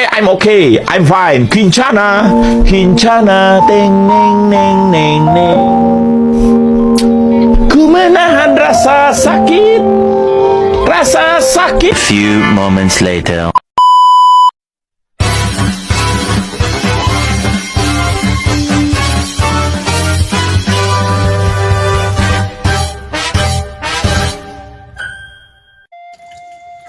I'm okay, I'm fine. Kincana, Kincana, teng neng neng neng neng. Ku menahan rasa sakit, rasa sakit. Few moments later.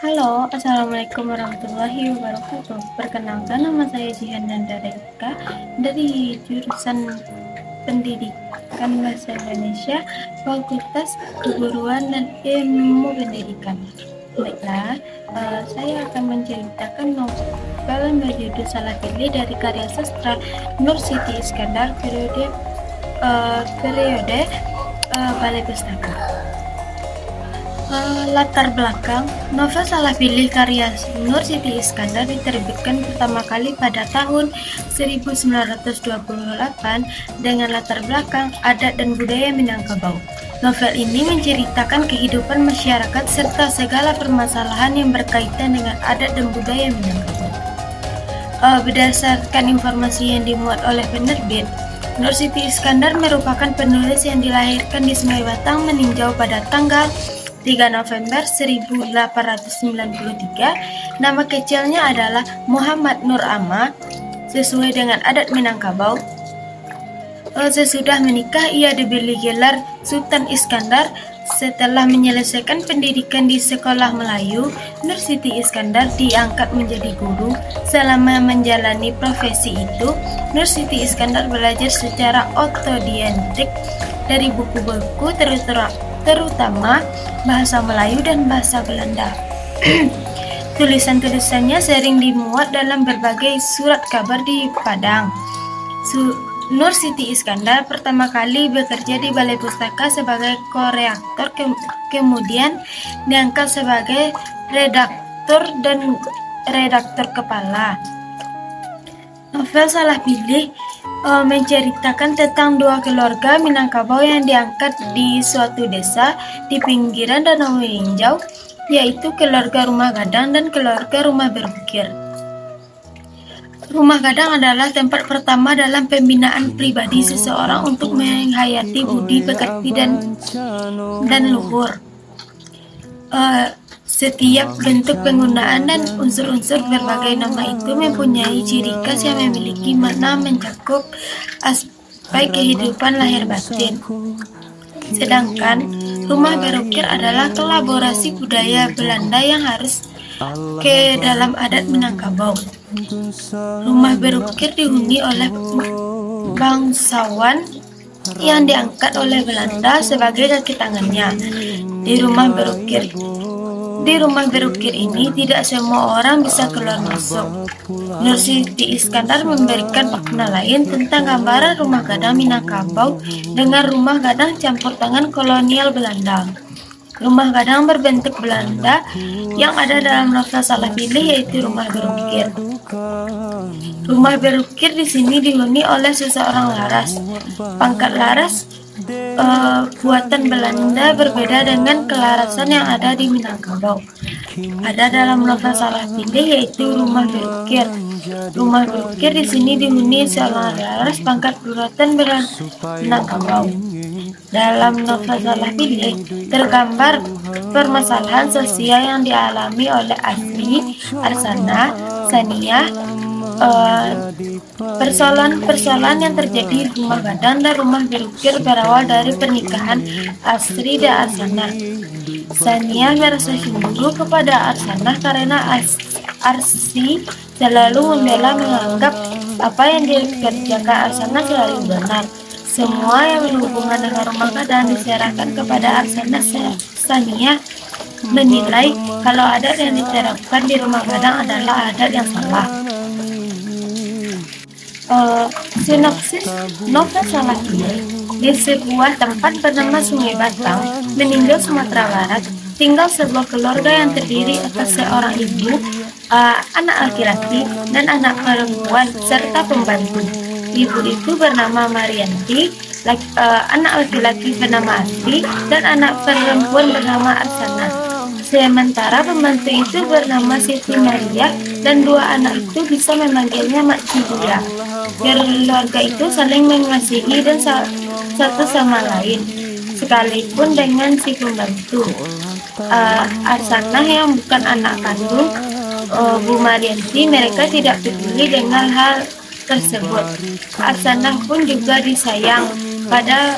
Halo, Assalamualaikum warahmatullahi wabarakatuh. Perkenalkan, nama saya Jihan Nandareka dari jurusan Pendidikan Bahasa Indonesia, Fakultas Keguruan dan Ilmu Pendidikan. Baiklah, saya akan menceritakan novel yang berjudul Salah Pilih dari karya sastra Nur Siti Iskandar periode Balai Pustaka. Latar belakang novel Salah Pilih karya Nur Siti Iskandar diterbitkan pertama kali pada tahun 1928 dengan latar belakang adat dan budaya Minangkabau. Novel ini menceritakan kehidupan masyarakat serta segala permasalahan yang berkaitan dengan adat dan budaya Minangkabau. Berdasarkan informasi yang dimuat oleh penerbit, Nur Siti Iskandar merupakan penulis yang dilahirkan di Sungai Batang meninjau pada tanggal 3 November 1893. Nama kecilnya adalah Muhammad Nur Amma sesuai dengan adat Minangkabau. Sesudah menikah ia diberi gelar Sultan Iskandar. Setelah menyelesaikan pendidikan di sekolah Melayu, Nur Siti Iskandar diangkat menjadi guru. Selama menjalani profesi itu, Nur Siti Iskandar belajar secara otodidak dari buku-buku terutama bahasa Melayu dan bahasa Belanda. Tulisan-tulisannya sering dimuat dalam berbagai surat kabar di Padang. Nur Siti Iskandar pertama kali bekerja di Balai Pustaka sebagai koreaktor, kemudian diangkat sebagai redaktur dan redaktur kepala. Novel Salah Pilih menceritakan tentang dua keluarga Minangkabau yang diangkat di suatu desa di pinggiran Danau Meninjau, yaitu keluarga Rumah Gadang dan keluarga Rumah Berukir. Rumah Gadang adalah tempat pertama dalam pembinaan pribadi seseorang untuk menghayati budi pekerti dan luhur. Setiap bentuk penggunaan dan unsur-unsur berbagai nama itu mempunyai ciri khas yang memiliki makna mencakup aspek kehidupan lahir batin. Sedangkan Rumah Berukir adalah kolaborasi budaya Belanda yang harus ke dalam adat Minangkabau. Rumah Berukir dihuni oleh bangsawan yang diangkat oleh Belanda sebagai kaki tangannya. Di rumah berukir ini tidak semua orang bisa keluar masuk. Nur Siti Iskandar memberikan makna lain tentang gambaran Rumah Gadang Minangkabau dengan Rumah Gadang campur tangan kolonial Belanda. Rumah Gadang berbentuk Belanda yang ada dalam novel Salah Pilih yaitu Rumah Berukir. Rumah Berukir di sini dihuni oleh seseorang laras. Pangkat laras buatan Belanda berbeda dengan kelarasan yang ada di Minangkabau. Ada dalam novel Salah Pilih yaitu Rumah Berukir. Rumah Berukir di sini dihuni seorang laras pangkat buatan Minangkabau. Dalam novel Salah Pilih tergambar permasalahan sosial yang dialami oleh Asri, Arsana, Sania, persoalan-persoalan yang terjadi di Rumah Gadang dan Rumah Berukir berawal dari pernikahan Asri dan Arsana. Sania merasa cemburu kepada Arsana karena Arsi selalu membela menganggap apa yang dikerjakan Arsana selalu benar. Semua yang berhubungan dengan Rumah Gadang diserahkan kepada Arsana. Sania menilai kalau adat yang diterapkan di Rumah Gadang adalah adat yang salah. Sinopsis novel Salah Pilih. Di sebuah tempat bernama Sungai Batang, Meninjau, Sumatera Barat, tinggal sebuah keluarga yang terdiri atas seorang ibu, anak laki-laki, dan anak perempuan, serta pembantu. Ibu itu bernama Marianti, anak laki-laki bernama Asri, dan anak perempuan bernama Arsana. Sementara pembantu itu bernama Siti Maria dan dua anak itu bisa memanggilnya Makcik dia. Keluarga itu saling mengasihi dan satu sama lain, sekalipun dengan si pembantu. Arsanah yang bukan anak kandung Bu Marianti, mereka tidak peduli dengan hal tersebut. Arsanah pun juga disayang pada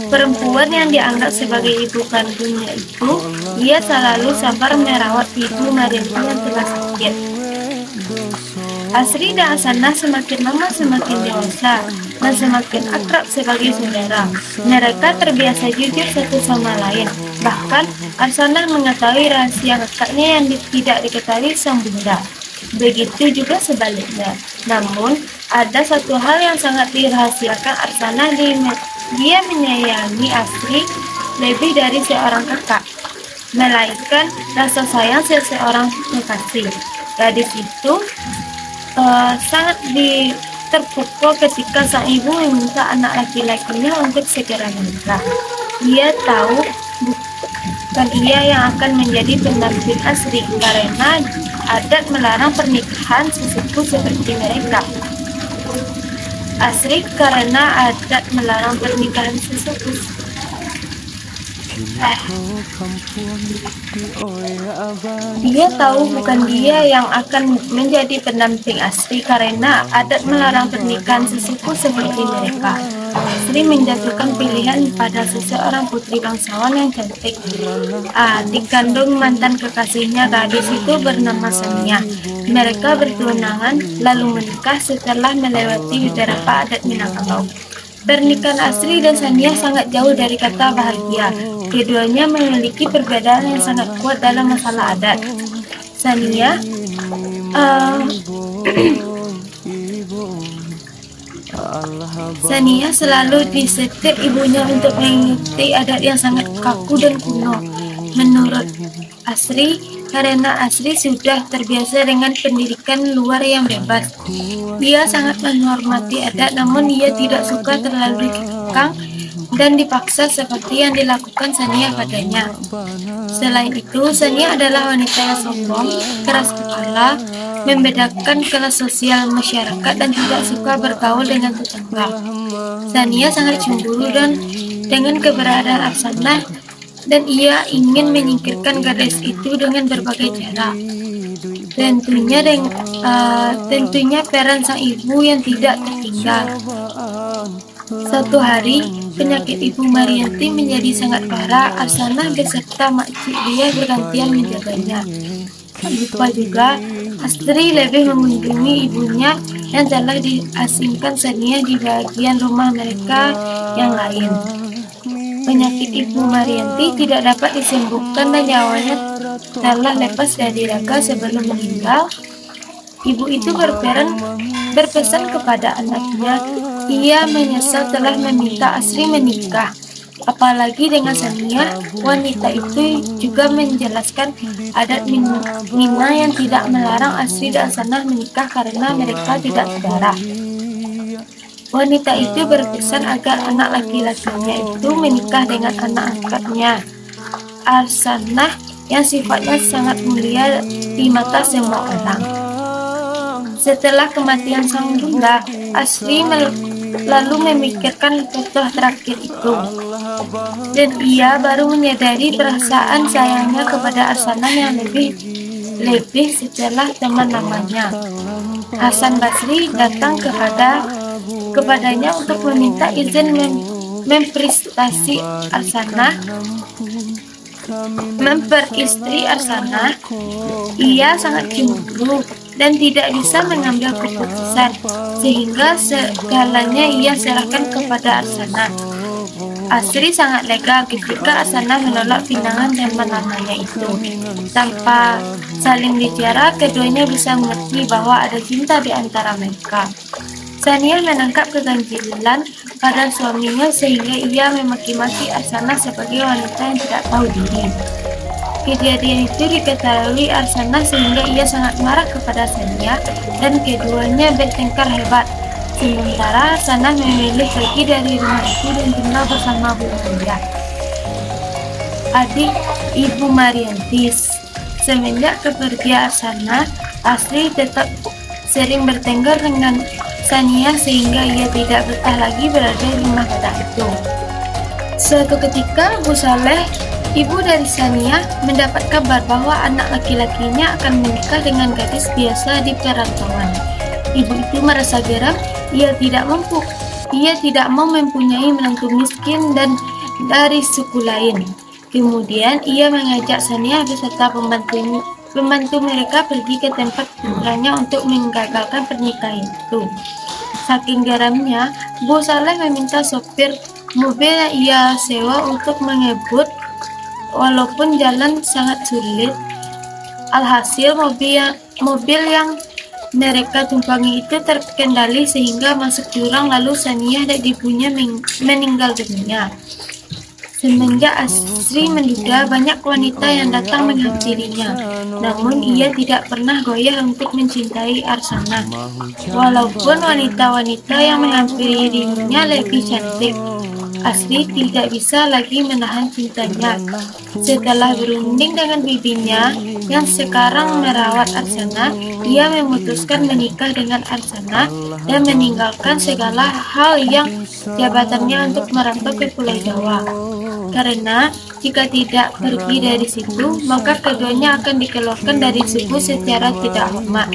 perempuan yang dianggap sebagai ibu kandungnya itu. Ia selalu sabar merawat ibu Marianti yang telah sakit. Asri dan Arsanah semakin lama semakin dewasa dan semakin akrab sebagai saudara. Mereka terbiasa jujur satu sama lain. Bahkan Arsanah mengetahui rahasia kakaknya yang tidak diketahui sang bunda. Begitu juga sebaliknya. Namun ada satu hal yang sangat dirahasiakan Arsanah. Dia menyayangi Asri lebih dari seorang kakak, melainkan rasa sayang seseorang kekasih. Gadis itu sangat terpukul ketika sang ibu meminta anak laki-lakinya untuk segera menikah. Dia tahu bukan ia yang akan menjadi pendamping Asri karena adat melarang pernikahan sesepuh seperti mereka. Asri karena adat melarang pernikahan sesepuh. Dia tahu bukan dia yang akan menjadi pendamping Asri karena adat melarang pernikahan sesepuh seperti mereka. Asri menjatuhkan pilihan pada seseorang putri bangsawan yang cantik, adik kandung mantan kekasihnya. Gadis itu bernama Sania. Mereka bertunangan lalu menikah setelah melewati beberapa adat Minangkabau. Pernikahan Asri dan Sania sangat jauh dari kata bahagia. Keduanya memiliki perbedaan yang sangat kuat dalam masalah adat. Sania selalu disetir ibunya untuk mengikuti adat yang sangat kaku dan kuno. Menurut Asri, karena Asri sudah terbiasa dengan pendidikan luar yang bebas, dia sangat menghormati adat, namun ia tidak suka terlalu dikekang dan dipaksa seperti yang dilakukan Sania padanya. Selain itu, Sania adalah wanita yang sombong, keras kepala, membedakan kelas sosial masyarakat dan tidak suka bergaul dengan tetangga. Sania sangat cemburu dengan keberadaan Arsanah dan ia ingin menyingkirkan gadis itu dengan berbagai cara. Tentunya peran sang ibu yang tidak tertinggal. Suatu hari, penyakit Ibu Marianti menjadi sangat parah. Arsanah beserta makcik dia bergantian menjaganya. Tak lupa juga, Asri lebih mengunjungi ibunya yang telah diasingkan Sania di bagian rumah mereka yang lain. Penyakit Ibu Marianti tidak dapat disembuhkan dan nyawanya telah lepas dari raga sebelum meninggal. Ibu itu berpesan kepada anaknya. Ia menyesal telah meminta Asri menikah. Apalagi dengan Sania, wanita itu juga menjelaskan adat Mina yang tidak melarang Asri dan Arsanah menikah karena mereka tidak saudara. Wanita itu berpesan agar anak laki-lakinya itu menikah dengan anak angkatnya, Arsanah, yang sifatnya sangat mulia di mata semua orang. Setelah kematian sang bunda, Asri lalu memikirkan foto terakhir itu, dan ia baru menyadari perasaan sayangnya kepada Arsanah yang lebih setelah teman lamanya. Hasan Basri datang kepadanya untuk meminta izin memperistri Arsanah. Ia sangat cemburu dan tidak bisa mengambil keputusan, sehingga segalanya ia serahkan kepada Arsanah. Asri sangat lega ketika Arsanah menolak pinangan teman lamanya itu. Tanpa saling bicara, keduanya bisa mengerti bahwa ada cinta di antara mereka. Sania menangkap keganjilan pada suaminya sehingga ia memaki-maki Arsanah sebagai wanita yang tidak tahu diri. Kejadian itu diketahui Arsanah sehingga ia sangat marah kepada Sania dan keduanya bertengkar hebat. Sementara Arsanah memilih pergi dari rumah itu dan tinggal bersama Bu Maria. adik Ibu Mariantis. Semenjak kepergian Arsana, Asri tetap sering bertengkar dengan Sania sehingga ia tidak betah lagi berada di rumah gadang itu. Suatu ketika Bu Saleh, ibu dari Sania, mendapat kabar bahwa anak laki-lakinya akan menikah dengan gadis biasa di perantauan. Ibu itu merasa geram, ia tidak mau mempunyai menantu miskin dan dari suku lain. Kemudian ia mengajak Sania beserta pembantu mereka pergi ke tempat putranya untuk menggagalkan pernikahan itu. Saking garamnya, Bu Saleh meminta sopir mobil yang ia sewa untuk mengebut walaupun jalan sangat sulit. Alhasil mobil yang mereka tumpangi itu terkendali sehingga masuk jurang, lalu Sania dan ibunya meninggal dunia. Semenjak Asri menduga banyak wanita yang datang menghampirinya, namun ia tidak pernah goyah untuk mencintai Arsana. Walaupun wanita-wanita yang menghampiri dirinya lebih cantik, Asri tidak bisa lagi menahan cintanya. Setelah berunding dengan bibinya yang sekarang merawat Arsana, ia memutuskan menikah dengan Arsana dan meninggalkan segala hal yang jabatannya untuk merantau ke Pulau Jawa. Karena jika tidak pergi dari situ, maka keduanya akan dikeluarkan dari suku secara tidak hormat.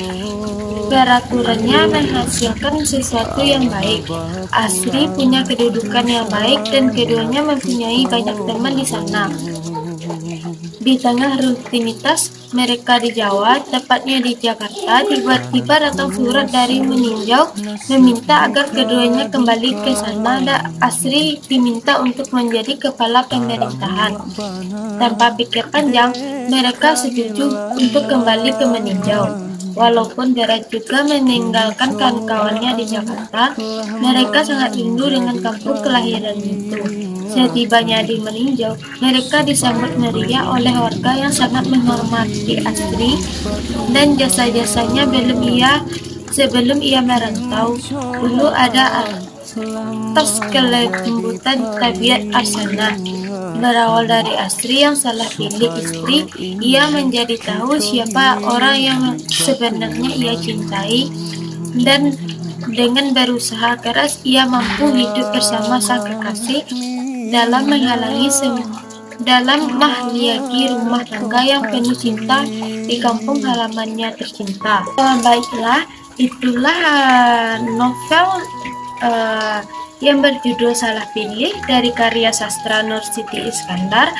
Peraturannya menghasilkan sesuatu yang baik. Asri punya kedudukan yang baik dan keduanya mempunyai banyak teman di sana. Di tengah rutinitas mereka di Jawa, tepatnya di Jakarta, tiba-tiba datang surat dari meninjau meminta agar keduanya kembali ke sana dan Asri diminta untuk menjadi kepala pemerintahan. Tanpa pikir panjang, mereka setuju untuk kembali ke meninjau. Walaupun berat juga meninggalkan kawan-kawannya di Jakarta, mereka sangat rindu dengan kampung kelahiran itu. Setibanya di meninjau, mereka disambut meriah oleh warga yang sangat menghormati Asri dan jasa-jasanya sebelum ia merantau. Dulu ada atas kelembutan tabiat Arsana. Berawal dari Asri yang salah pilih istri, ia menjadi tahu siapa orang yang sebenarnya ia cintai, dan dengan berusaha keras ia mampu hidup bersama sang kekasih dalam mahliagi rumah tangga yang penuh cinta di kampung halamannya tercinta. Baiklah, itulah novel yang berjudul Salah Pilih dari karya sastra Nur Siti Iskandar.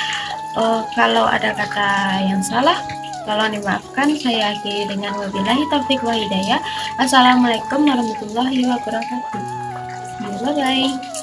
Kalau ada kata yang salah, tolong dimaafkan. Saya akhiri dengan wabillahi taufiq wa hidayah. Assalamualaikum warahmatullahi wabarakatuh. Bye bye.